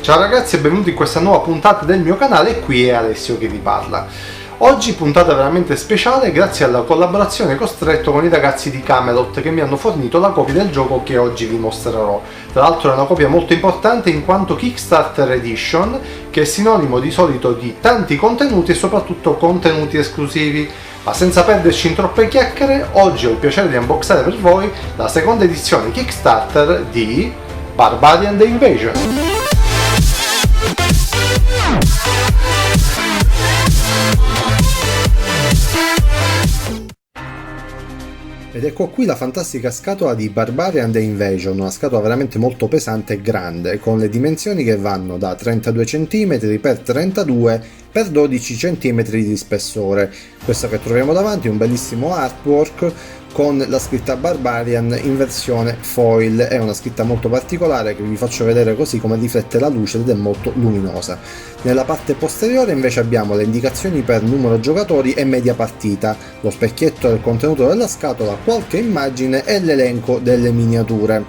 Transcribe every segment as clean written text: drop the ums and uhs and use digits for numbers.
Ciao ragazzi e benvenuti in questa nuova puntata del mio canale, e qui è Alessio che vi parla. Oggi puntata veramente speciale grazie alla collaborazione costretto con i ragazzi di Camelot che mi hanno fornito la copia del gioco che oggi vi mostrerò. Tra l'altro è una copia molto importante in quanto Kickstarter Edition, che è sinonimo di solito di tanti contenuti e soprattutto contenuti esclusivi. Ma senza perderci in troppe chiacchiere, oggi ho il piacere di unboxare per voi la seconda edizione Kickstarter di Barbarian The Invasion. Ed ecco qui la fantastica scatola di Barbarian The Invasion, una scatola veramente molto pesante e grande, con le dimensioni che vanno da 32 cm x 32 x 12 cm di spessore. Questo che troviamo davanti è un bellissimo artwork con la scritta Barbarian in versione foil. È una scritta molto particolare che vi faccio vedere così come riflette la luce ed è molto luminosa. Nella parte posteriore invece abbiamo le indicazioni per numero giocatori e media partita, lo specchietto del contenuto della scatola, qualche immagine e l'elenco delle miniature.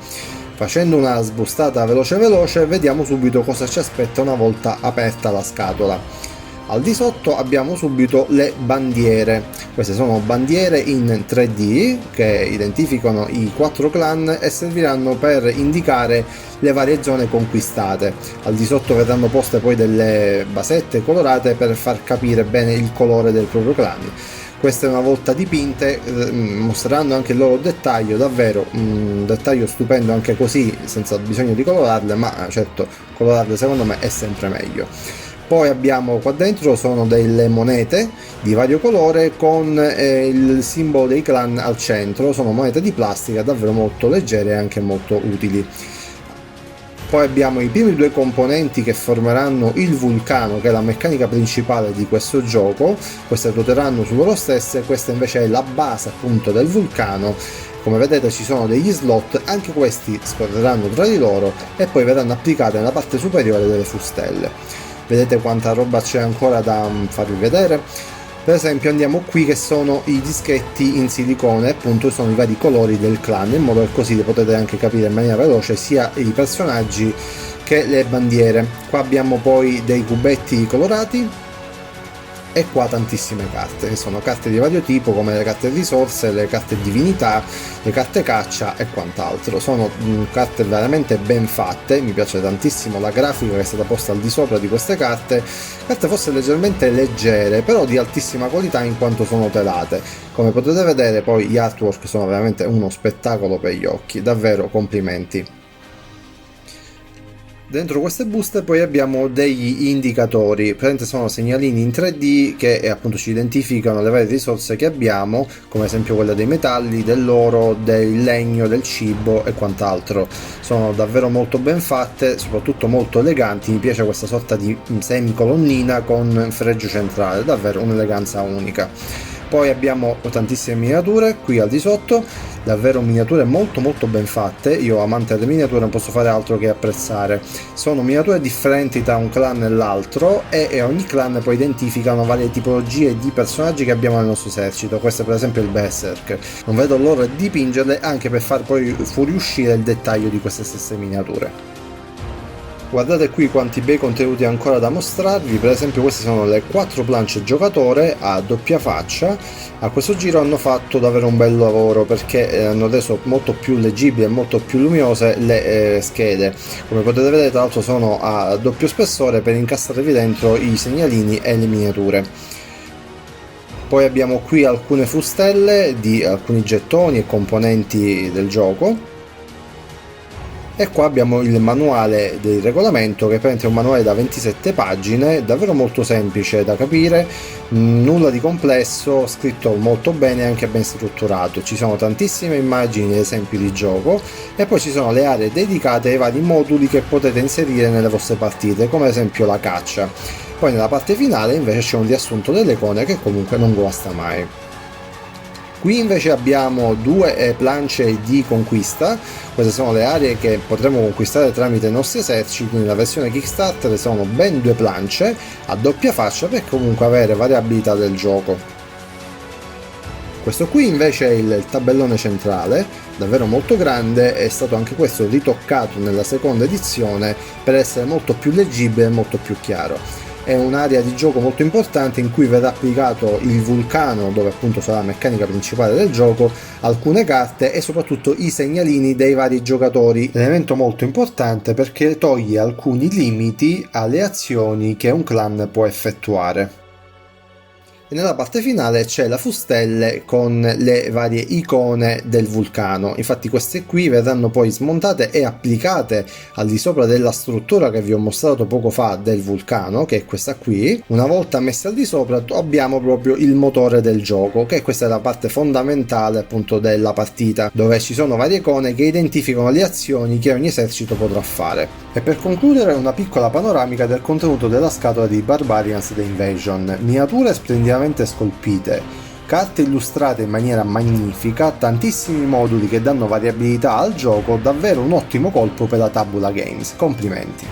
Facendo una sbustata veloce vediamo subito cosa ci aspetta una volta aperta la scatola. Al di sotto abbiamo subito le bandiere. Queste sono bandiere in 3D che identificano i 4 clan e serviranno per indicare le varie zone conquistate. Al di sotto verranno poste poi delle basette colorate per far capire bene il colore del proprio clan. Queste una volta dipinte mostreranno anche il loro dettaglio, davvero un dettaglio stupendo anche così, senza bisogno di colorarle, ma certo colorarle secondo me è sempre meglio. Poi abbiamo qua dentro sono delle monete di vario colore con il simbolo dei clan al centro. Sono monete di plastica davvero molto leggere e anche molto utili. Poi abbiamo i primi due componenti che formeranno il vulcano, che è la meccanica principale di questo gioco. Queste ruoteranno su loro stesse, questa invece è la base appunto del vulcano. Come vedete ci sono degli slot, anche questi scorreranno tra di loro e poi verranno applicate nella parte superiore delle fustelle. Vedete quanta roba c'è ancora da farvi vedere? Per esempio andiamo qui che sono i dischetti in silicone, appunto sono i vari colori del clan, in modo che così le potete anche capire in maniera veloce sia i personaggi che le bandiere. Qua abbiamo poi dei cubetti colorati e qua tantissime carte, che sono carte di vario tipo come le carte risorse, le carte divinità, le carte caccia e quant'altro. Sono carte veramente ben fatte, mi piace tantissimo la grafica che è stata posta al di sopra di queste carte forse leggermente leggere però di altissima qualità in quanto sono telate. Come potete vedere poi gli artwork sono veramente uno spettacolo per gli occhi, davvero complimenti. Dentro queste buste poi abbiamo degli indicatori, praticamente sono segnalini in 3D che appunto ci identificano le varie risorse che abbiamo, come ad esempio quelle dei metalli, dell'oro, del legno, del cibo e quant'altro. Sono davvero molto ben fatte, soprattutto molto eleganti, mi piace questa sorta di semicolonnina con fregio centrale, davvero un'eleganza unica. Poi abbiamo tantissime miniature qui al di sotto, davvero miniature molto ben fatte. Io amante delle miniature non posso fare altro che apprezzare. Sono miniature differenti tra un clan e l'altro e ogni clan poi identificano varie tipologie di personaggi che abbiamo nel nostro esercito. Questo è per esempio il Berserk, non vedo l'ora di dipingerle anche per far poi fuoriuscire il dettaglio di queste stesse miniature. Guardate qui quanti bei contenuti ancora da mostrarvi. Per esempio queste sono le 4 planche giocatore a doppia faccia. A questo giro hanno fatto davvero un bel lavoro perché hanno reso molto più leggibili e molto più luminose le schede. Come potete vedere tra l'altro sono a doppio spessore per incastrarvi dentro i segnalini e le miniature. Poi abbiamo qui alcune fustelle di alcuni gettoni e componenti del gioco. E qua abbiamo il manuale del regolamento, che è un manuale da 27 pagine, davvero molto semplice da capire, nulla di complesso, scritto molto bene e anche ben strutturato. Ci sono tantissime immagini ed esempi di gioco e poi ci sono le aree dedicate ai vari moduli che potete inserire nelle vostre partite, come ad esempio la caccia. Poi nella parte finale invece c'è un riassunto delle icone che comunque non guasta mai. Qui invece abbiamo due plance di conquista. Queste sono le aree che potremo conquistare tramite i nostri eserciti. Nella versione Kickstarter sono ben 2 plance a doppia faccia per comunque avere variabilità del gioco. Questo qui invece è il tabellone centrale, davvero molto grande, è stato anche questo ritoccato nella seconda edizione per essere molto più leggibile e molto più chiaro. È un'area di gioco molto importante in cui verrà applicato il vulcano, dove appunto sarà la meccanica principale del gioco, alcune carte e soprattutto i segnalini dei vari giocatori, elemento molto importante perché toglie alcuni limiti alle azioni che un clan può effettuare. E nella parte finale c'è la fustelle con le varie icone del vulcano. Infatti queste qui verranno poi smontate e applicate al di sopra della struttura che vi ho mostrato poco fa del vulcano, che è questa qui. Una volta messa al di sopra abbiamo proprio il motore del gioco, che questa è la parte fondamentale appunto della partita, dove ci sono varie icone che identificano le azioni che ogni esercito potrà fare. E per concludere una piccola panoramica del contenuto della scatola di Barbarians The Invasion. Miniature splendidamente scolpite, carte illustrate in maniera magnifica, tantissimi moduli che danno variabilità al gioco, davvero un ottimo colpo per la Tabula Games, complimenti.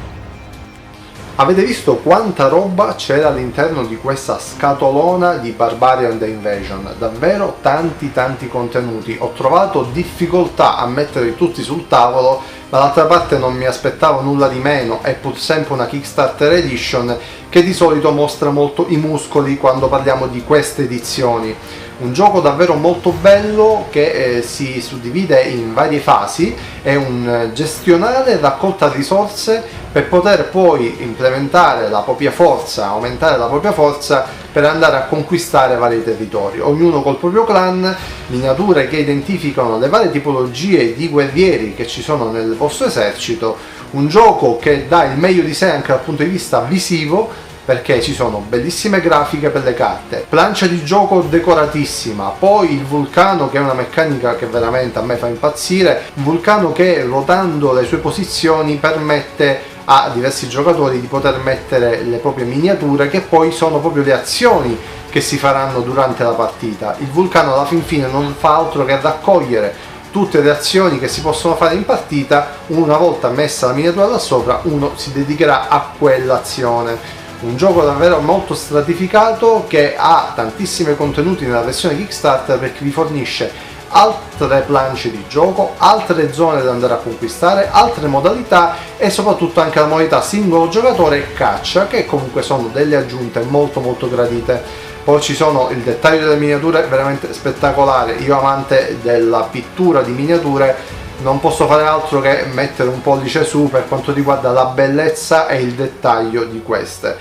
Avete visto quanta roba c'era all'interno di questa scatolona di Barbarian The Invasion? Davvero tanti contenuti. Ho trovato difficoltà a metterli tutti sul tavolo, ma d'altra parte non mi aspettavo nulla di meno, è pur sempre una Kickstarter Edition che di solito mostra molto i muscoli quando parliamo di queste edizioni. Un gioco davvero molto bello che si suddivide in varie fasi, è un gestionale raccolta risorse per poter poi implementare la propria forza, aumentare la propria forza per andare a conquistare vari territori, ognuno col proprio clan, miniature che identificano le varie tipologie di guerrieri che ci sono nel vostro esercito, un gioco che dà il meglio di sé anche dal punto di vista visivo, perché ci sono bellissime grafiche per le carte, plancia di gioco decoratissima, poi il vulcano che è una meccanica che veramente a me fa impazzire, un vulcano che ruotando le sue posizioni permette a diversi giocatori di poter mettere le proprie miniature che poi sono proprio le azioni che si faranno durante la partita. Il vulcano alla fin fine non fa altro che raccogliere tutte le azioni che si possono fare in partita, una volta messa la miniatura là sopra uno si dedicherà a quell'azione. Un gioco davvero molto stratificato che ha tantissimi contenuti nella versione Kickstarter perché vi fornisce altre planche di gioco, altre zone da andare a conquistare, altre modalità e soprattutto anche la modalità singolo giocatore e caccia, che comunque sono delle aggiunte molto gradite. Poi ci sono il dettaglio delle miniature veramente spettacolare, io amante della pittura di miniature non posso fare altro che mettere un pollice su per quanto riguarda la bellezza e il dettaglio di queste.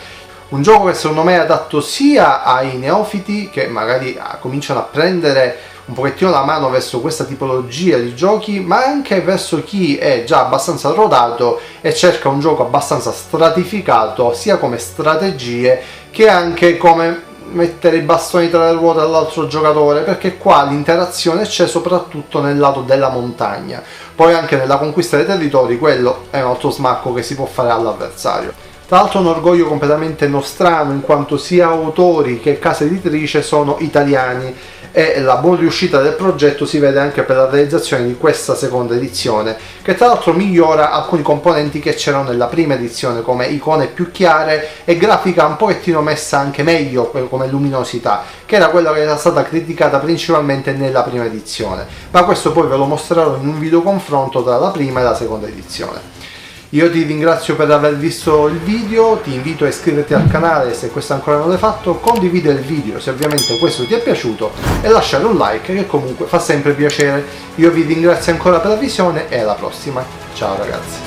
Un gioco che secondo me è adatto sia ai neofiti che magari cominciano a prendere un pochettino la mano verso questa tipologia di giochi, ma anche verso chi è già abbastanza rodato e cerca un gioco abbastanza stratificato sia come strategie che anche come mettere i bastoni tra le ruote all'altro giocatore, perché qua l'interazione c'è soprattutto nel lato della montagna, poi anche nella conquista dei territori quello è un altro smacco che si può fare all'avversario. Tra l'altro un orgoglio completamente nostrano in quanto sia autori che casa editrice sono italiani e la buona riuscita del progetto si vede anche per la realizzazione di questa seconda edizione, che tra l'altro migliora alcuni componenti che c'erano nella prima edizione come icone più chiare e grafica un pochettino messa anche meglio come luminosità, che era quella che era stata criticata principalmente nella prima edizione, ma questo poi ve lo mostrerò in un video confronto tra la prima e la seconda edizione. Io ti ringrazio per aver visto il video, ti invito a iscriverti al canale se questo ancora non l'hai fatto, condividere il video se ovviamente questo ti è piaciuto e lasciare un like che comunque fa sempre piacere. Io vi ringrazio ancora per la visione e alla prossima, ciao ragazzi!